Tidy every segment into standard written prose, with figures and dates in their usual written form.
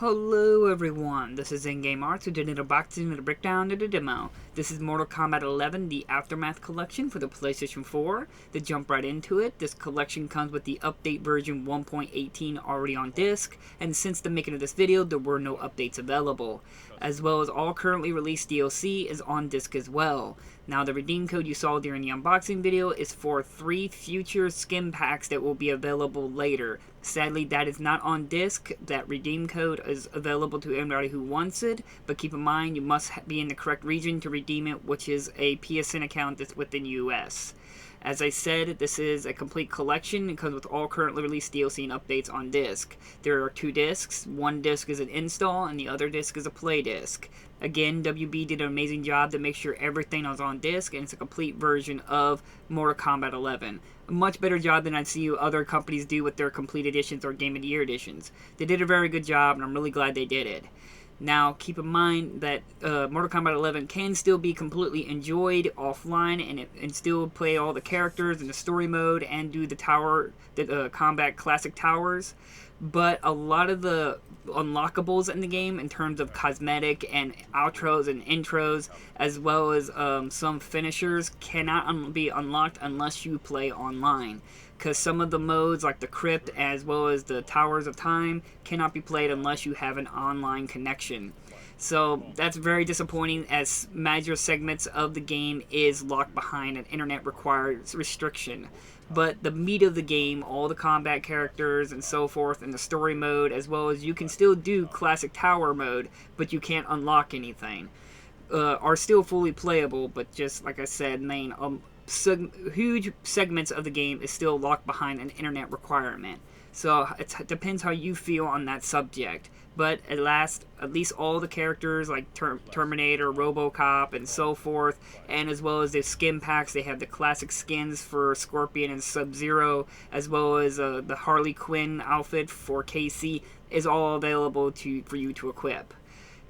Hello everyone, this is In-Game Arts who did an unboxing and a breakdown of the demo. This is Mortal Kombat 11, the Aftermath collection for the PlayStation 4. To jump right into it, this collection comes with the update version 1.18 already on disc, and since the making of this video, there were no updates available. As well as all currently released DLC is on disc as well. Now the redeem code you saw during the unboxing video is for 3 future skin packs that will be available later. Sadly, that is not on disc. That redeem code is available to anybody who wants it, but keep in mind you must be in the correct region to redeem it, which is a PSN account that's within US. As I said, this is a complete collection. It comes with all currently released DLC and updates on disc. There are 2 discs. One disc is an install, and the other disc is a play disc. Again, WB did an amazing job to make sure everything was on disc, and it's a complete version of Mortal Kombat 11. A much better job than I'd see other companies do with their complete editions or Game of the Year editions. They did a very good job, and I'm really glad they did it. Now, keep in mind that Mortal Kombat 11 can still be completely enjoyed offline and still play all the characters in the story mode and do the combat classic towers. But a lot of the unlockables in the game in terms of cosmetic and outros and intros, as well as some finishers, cannot be unlocked unless you play online. Because some of the modes, like the Crypt as well as the Towers of Time, cannot be played unless you have an online connection. So that's very disappointing, as major segments of the game is locked behind an internet required restriction. But the meat of the game, all the combat characters and so forth, and the story mode, as well as you can still do classic tower mode, but you can't unlock anything, are still fully playable. But just like I said, huge segments of the game is still locked behind an internet requirement. So it depends how you feel on that subject. But at least all the characters like Terminator, RoboCop, and so forth, and as well as the skin packs, they have the classic skins for Scorpion and Sub-Zero, as well as the Harley Quinn outfit for KC, is all available for you to equip.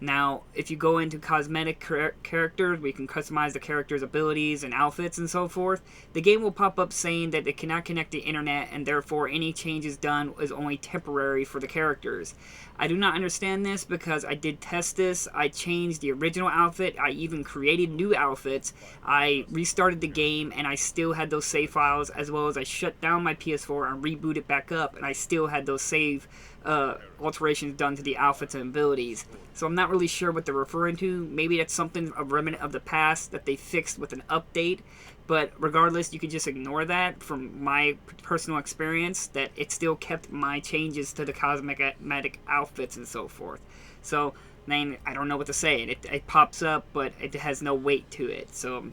Now, if you go into cosmetic characters, where you can customize the character's abilities and outfits and so forth, the game will pop up saying that it cannot connect to the internet, and therefore any changes done is only temporary for the characters. I do not understand this, because I did test this. I changed the original outfit. I even created new outfits. I restarted the game, and I still had those save files, as well as I shut down my PS4 and rebooted back up, and I still had those save alterations done to the outfits and abilities. So I'm not really sure what they're referring to. Maybe that's something, a remnant of the past that they fixed with an update. But regardless, you can just ignore that from my personal experience, that it still kept my changes to the cosmetic outfits and so forth. So, man, I don't know what to say. It pops up, but it has no weight to it. So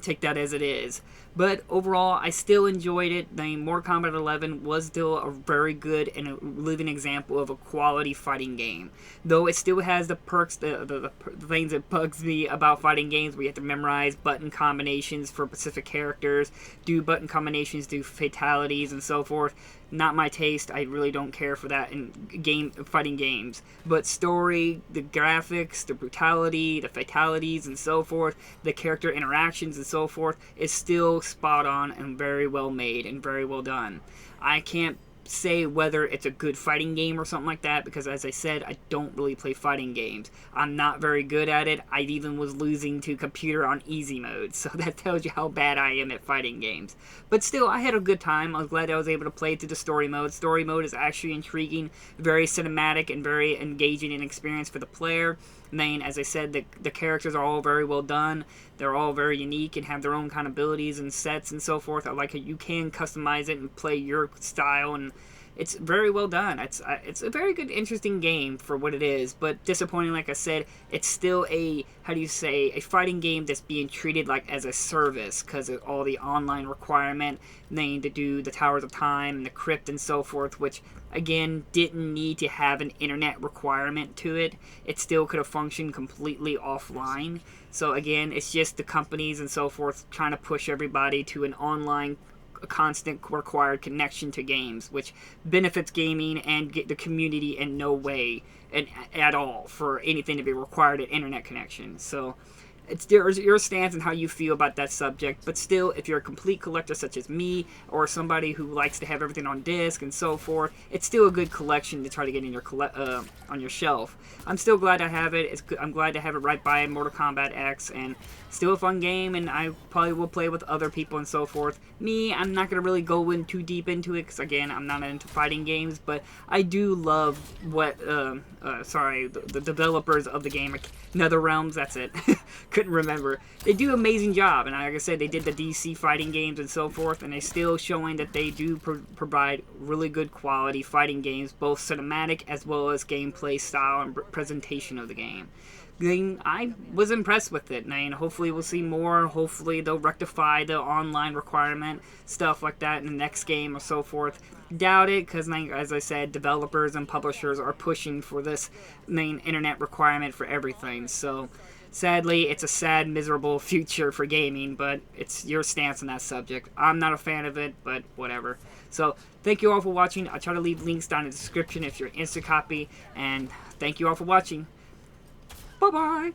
take that as it is. But overall, I still enjoyed it. Mortal Kombat 11 was still a very good and a living example of a quality fighting game. Though it still has the perks, the things that bugs me about fighting games, where you have to memorize button combinations for specific characters, do button combinations, do fatalities, and so forth. Not my taste. I really don't care for that in fighting games. But story, the graphics, the brutality, the fatalities, and so forth, the character interactions and so forth, is still spot on and very well made and very well done. I can't say whether it's a good fighting game or something like that, because as I said, I don't really play fighting games. I'm not very good at it. I even was losing to computer on easy mode, so that tells you how bad I am at fighting games. But still, I had a good time. I was glad I was able to play through the story mode. Story mode is actually intriguing, very cinematic, and very engaging and experience for the player. And then, as I said, the characters are all very well done. They're all very unique and have their own kind of abilities and sets and so forth. I like how you can customize it and play your style, and it's very well done. It's a very good, interesting game for what it is, but disappointing, like I said. It's still a fighting game that's being treated like as a service, because of all the online requirement. They need to do the Towers of Time and the Crypt and so forth, which again didn't need to have an internet requirement to it. It still could have functioned completely offline. So again, it's just the companies and so forth trying to push everybody to an online constant required connection to games, which benefits gaming and the community in no way at all for anything to be required an internet connection. So it's your stance and how you feel about that subject. But still, if you're a complete collector such as me, or somebody who likes to have everything on disc and so forth, it's still a good collection to try to get in your on your shelf. I'm still glad I have it. I'm glad to have it right by Mortal Kombat X, and still a fun game, and I probably will play with other people and so forth. Me, I'm not going to really go in too deep into it, because again, I'm not into fighting games, but I do love what, the developers of the game, NetherRealms, that's it, couldn't remember. They do an amazing job, and like I said, they did the DC fighting games and so forth, and they're still showing that they do provide really good quality fighting games, both cinematic as well as gameplay style and presentation of the game. I was impressed with it, and hopefully we'll see more. Hopefully they'll rectify the online requirement, stuff like that in the next game or so forth. Doubt it, because as I said, developers and publishers are pushing for this main internet requirement for everything. So sadly, it's a sad, miserable future for gaming, but it's your stance on that subject. I'm not a fan of it, but whatever. So thank you all for watching. I'll try to leave links down in the description if you're an instant copy, and thank you all for watching. Bye-bye.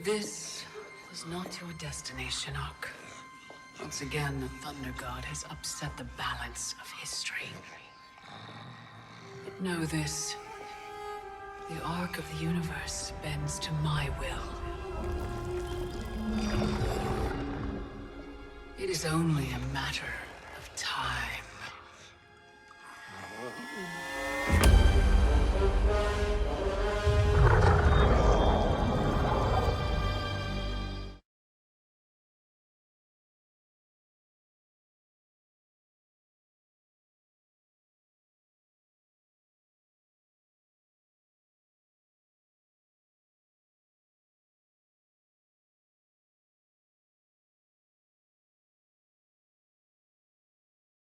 This was not your destination, Ark. Once again, the Thunder God has upset the balance of history. But know this. The arc of the universe bends to my will. It is only a matter of time.